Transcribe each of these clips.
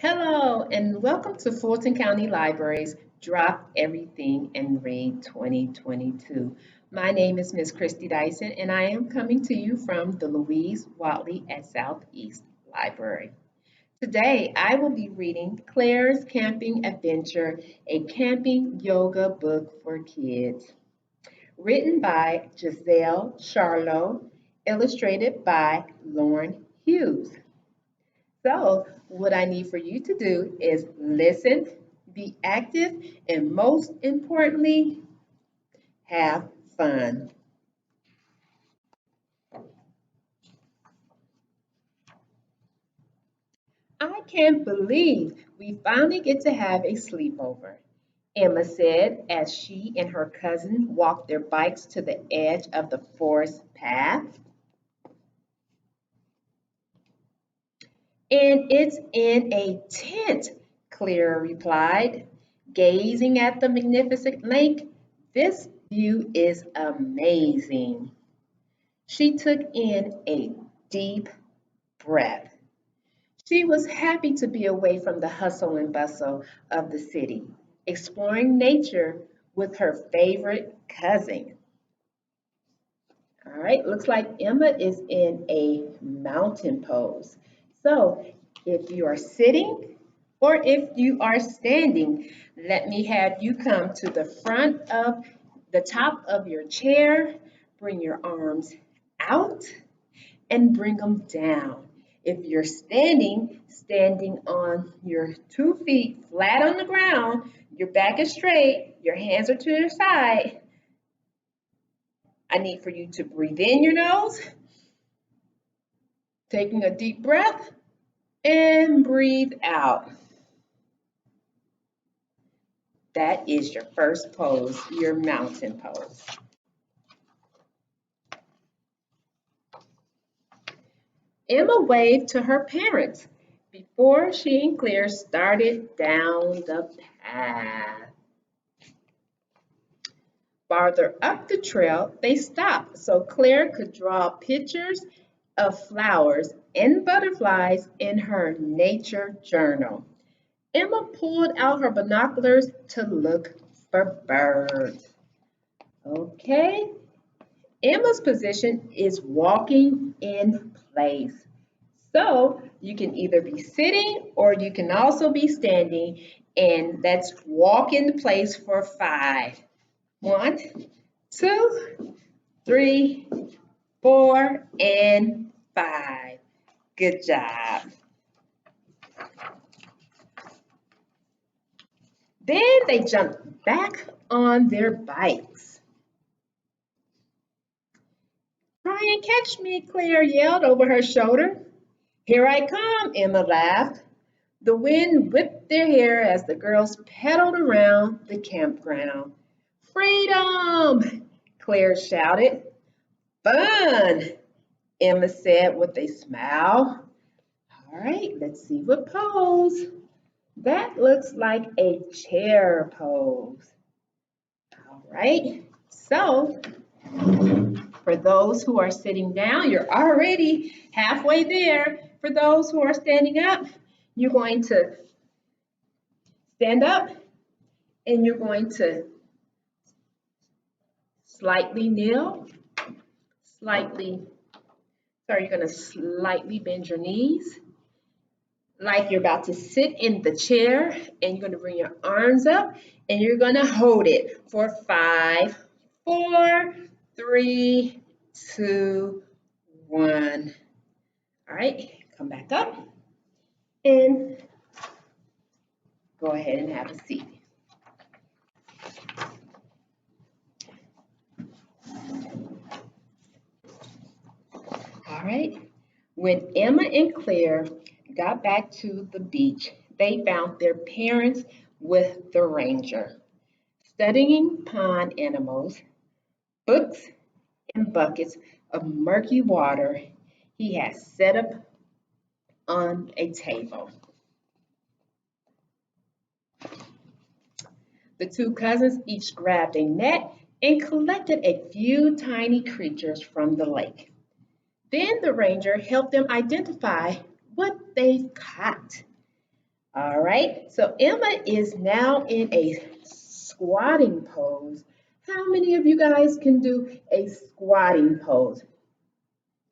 Hello, and welcome to Fulton County Library's Drop Everything and Read 2022. My name is Miss Christy Dyson, and I am coming to you from the Louise Watley at Southeast Library. Today, I will be reading Claire's Camping Adventure, a camping yoga book for kids, written by Giselle Shardlow, illustrated by Lauren Hughes. So, what I need for you to do is listen, be active, and most importantly, have fun. I can't believe we finally get to have a sleepover, Emma said as she and her cousin walked their bikes to the edge of the forest path. And it's in a tent, Clara replied, gazing at the magnificent lake. This view is amazing. She took in a deep breath. She was happy to be away from the hustle and bustle of the city, exploring nature with her favorite cousin. All right, looks like Emma is in a mountain pose. So if you are sitting or if you are standing, let me have you come to the front of the top of your chair, bring your arms out and bring them down. If you're standing, standing on your 2 feet flat on the ground, your back is straight, your hands are to your side. I need for you to breathe in your nose, taking a deep breath, and breathe out. That is your first pose, your mountain pose. Emma waved to her parents before she and Claire started down the path. Farther up the trail, they stopped so Claire could draw pictures of flowers and butterflies in her nature journal. Emma pulled out her binoculars to look for birds. Okay, Emma's position is walking in place. So you can either be sitting or you can also be standing, and let's walk in place for 5. 1, 2, 3, 4, and 5. Good job. Then they jumped back on their bikes. Try and catch me, Claire yelled over her shoulder. Here I come, Emma laughed. The wind whipped their hair as the girls pedaled around the campground. Freedom! Claire shouted. Fun, Emma said with a smile. All right, let's see what pose. That looks like a chair pose. All right, so for those who are sitting down, you're already halfway there. For those who are standing up, you're going to stand up and you're going to slightly kneel, you're going to slightly bend your knees like you're about to sit in the chair, and you're going to bring your arms up and you're going to hold it for 5, 4, 3, 2, 1. All right, come back up and go ahead and have a seat. All right, when Emma and Claire got back to the beach, they found their parents with the ranger, studying pond animals, books, and buckets of murky water he had set up on a table. The 2 cousins each grabbed a net and collected a few tiny creatures from the lake. Then the ranger helped them identify what they've caught. All right, so Emma is now in a squatting pose. How many of you guys can do a squatting pose?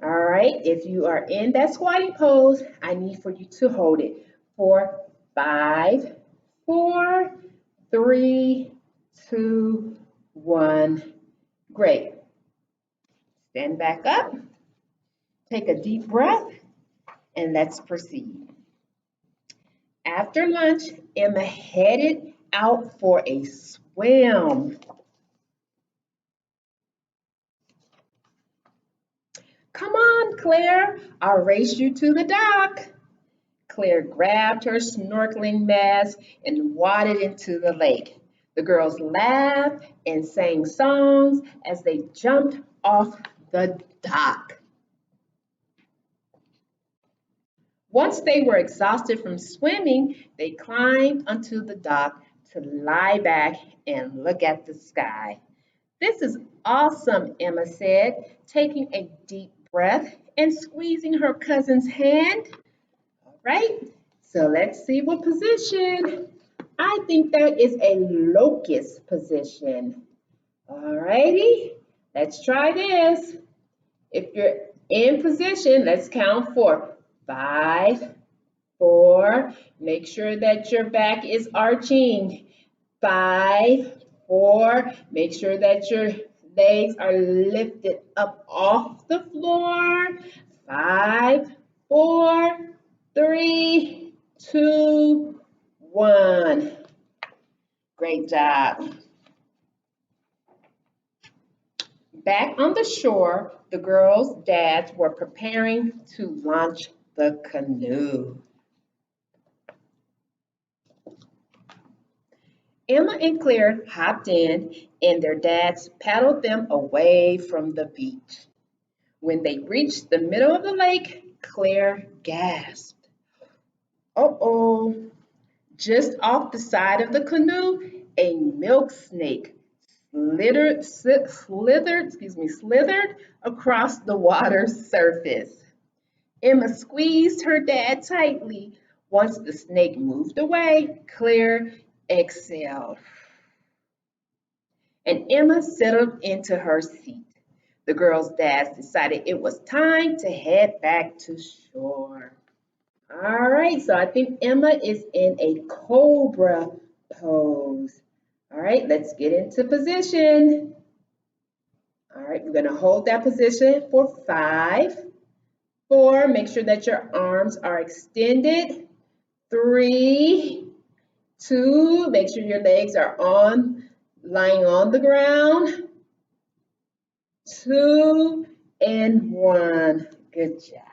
All right, if you are in that squatting pose, I need for you to hold it for 5, 4, 3, 2, 1. Great. Stand back up, take a deep breath, and let's proceed. After lunch, Emma headed out for a swim. Come on, Claire, I'll race you to the dock. Claire grabbed her snorkeling mask and waded into the lake. The girls laughed and sang songs as they jumped off the dock. Once they were exhausted from swimming, they climbed onto the dock to lie back and look at the sky. This is awesome, Emma said, taking a deep breath and squeezing her cousin's hand. All right, so let's see what position. I think that is a locust position. All righty, let's try this. If you're in position, let's count for 5, 4. Make sure that your back is arching. 5, 4. Make sure that your legs are lifted up off the floor. 5, 4, 3, 2, 1. Great job. Back on the shore, the girls' dads were preparing to launch the canoe. Emma and Claire hopped in, and their dads paddled them away from the beach. When they reached the middle of the lake, Claire gasped. Uh-oh. Just off the side of the canoe, a milk snake slithered across the water's surface. Emma squeezed her dad tightly. Once the snake moved away, Claire exhaled, and Emma settled into her seat. The girls' dads decided it was time to head back to shore. All right, so I think Emma is in a Cobra pose. All right, let's get into position. All right, we're gonna hold that position for 5, 4, make sure that your arms are extended. 3, 2, make sure your legs are lying on the ground. 2 and 1. Good job.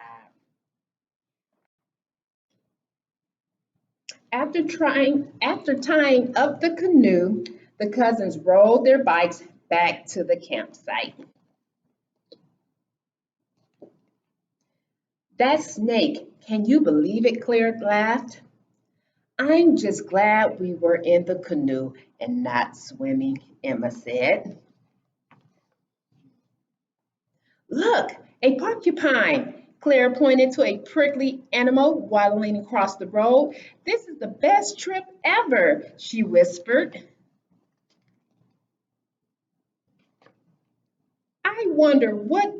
After tying up the canoe, the cousins rode their bikes back to the campsite. That snake, can you believe it? Claire laughed. I'm just glad we were in the canoe and not swimming, Emma said. Look, a porcupine. Claire pointed to a prickly animal waddling across the road. This is the best trip ever, she whispered. I wonder what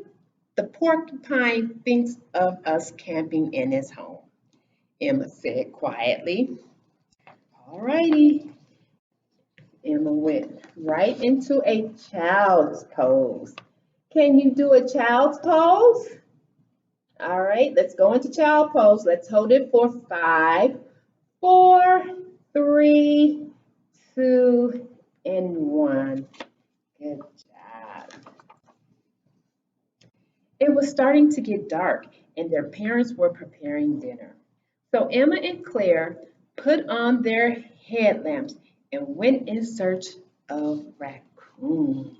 the porcupine thinks of us camping in his home, Emma said quietly. All righty. Emma went right into a child's pose. Can you do a child's pose? All right, let's go into child pose. Let's hold it for 5, 4, 3, 2, and 1. Good job. It was starting to get dark, and their parents were preparing dinner. So Emma and Claire put on their headlamps and went in search of raccoons.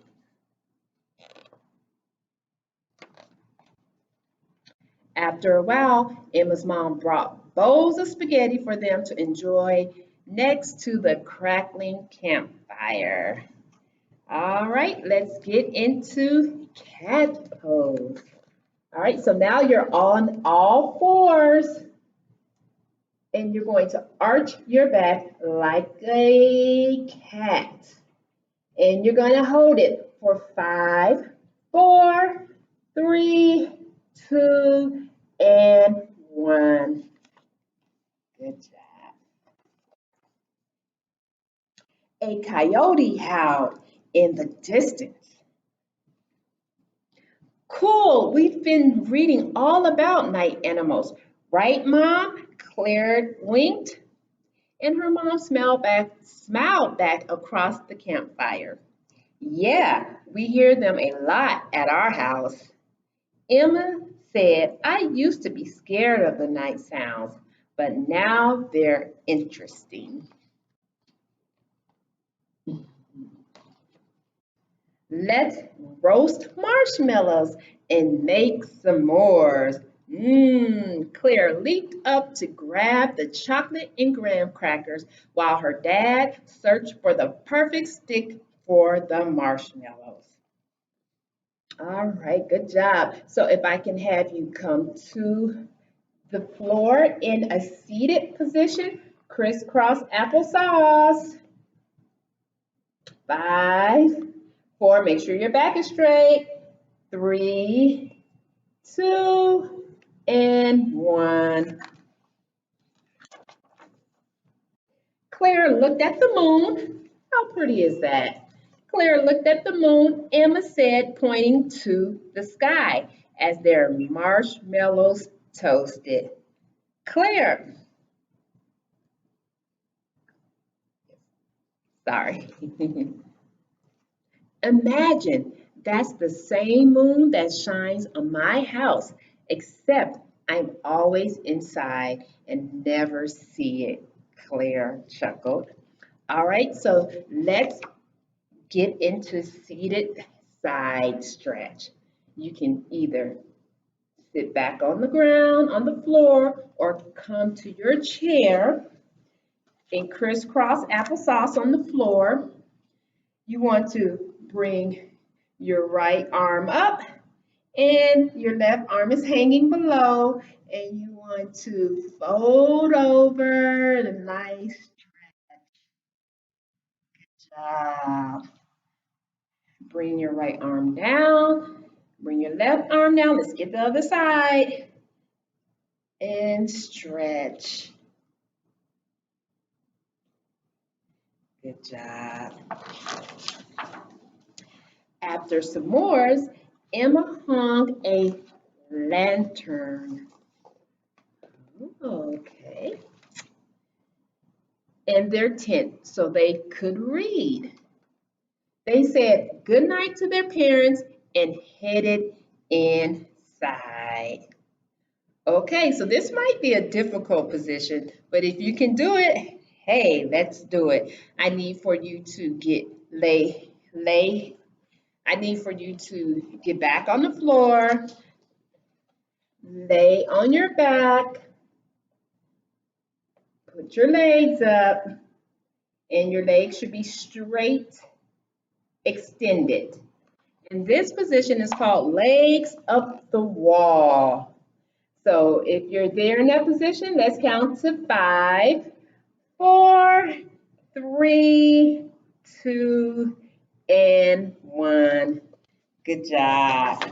After a while, Emma's mom brought bowls of spaghetti for them to enjoy next to the crackling campfire. All right, let's get into cat pose. All right, so now you're on all fours. And you're going to arch your back like a cat. And you're going to hold it for 5, 4, 3, 2, and 1. Good job. A coyote howled in the distance. Cool, we've been reading all about night animals, right, Mom? Claire winked, and her mom smiled back across the campfire. Yeah, we hear them a lot at our house. Emma said, I used to be scared of the night sounds, but now they're interesting. Let's roast marshmallows and make s'mores. Claire leaped up to grab the chocolate and graham crackers while her dad searched for the perfect stick for the marshmallows. All right, good job. So if I can have you come to the floor in a seated position, crisscross applesauce. 5, 4, make sure your back is straight. 3, 2, and 1. Claire looked at the moon. How pretty is that? Claire looked at the moon, Emma said, pointing to the sky as their marshmallows toasted. Claire, sorry. Imagine that's the same moon that shines on my house, except I'm always inside and never see it, Claire chuckled. All right, so let's get into seated side stretch. You can either sit back on the ground, on the floor, or come to your chair and crisscross applesauce on the floor. You want to bring your right arm up and your left arm is hanging below, and you want to fold over the nice job. Bring your right arm down, bring your left arm down. Let's get the other side and stretch. Good job. After s'mores, Emma hung a lantern. Okay. In their tent so they could read. They said goodnight to their parents and headed inside. Okay, so this might be a difficult position, but if you can do it, hey, let's do it. I need for you to I need for you to get back on the floor, lay on your back, put your legs up, and your legs should be straight, extended. And this position is called legs up the wall. So if you're there in that position, let's count to 5, 4, 3, 2, and 1. Good job.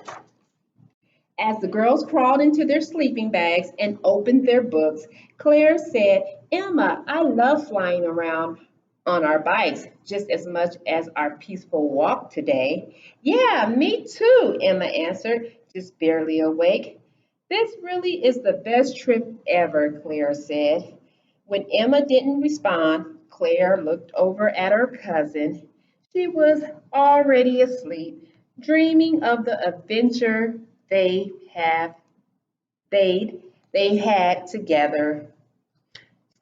As the girls crawled into their sleeping bags and opened their books, Claire said, Emma, I love flying around on our bikes just as much as our peaceful walk today. Yeah, me too, Emma answered, just barely awake. This really is the best trip ever, Claire said. When Emma didn't respond, Claire looked over at her cousin. She was already asleep, dreaming of the adventure they have they had together.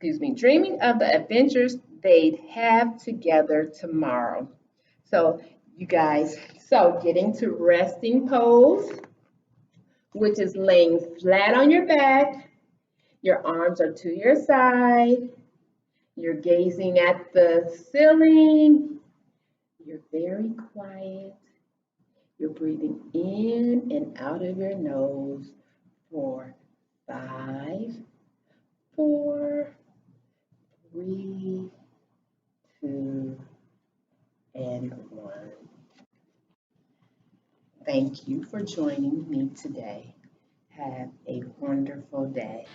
Dreaming of the adventures they'd have together tomorrow. So you guys, so getting to resting pose, which is laying flat on your back. Your arms are to your side. You're gazing at the ceiling. You're very quiet. You're breathing in and out of your nose for 5, 4, 3, 2, and 1. Thank you for joining me today. Have a wonderful day.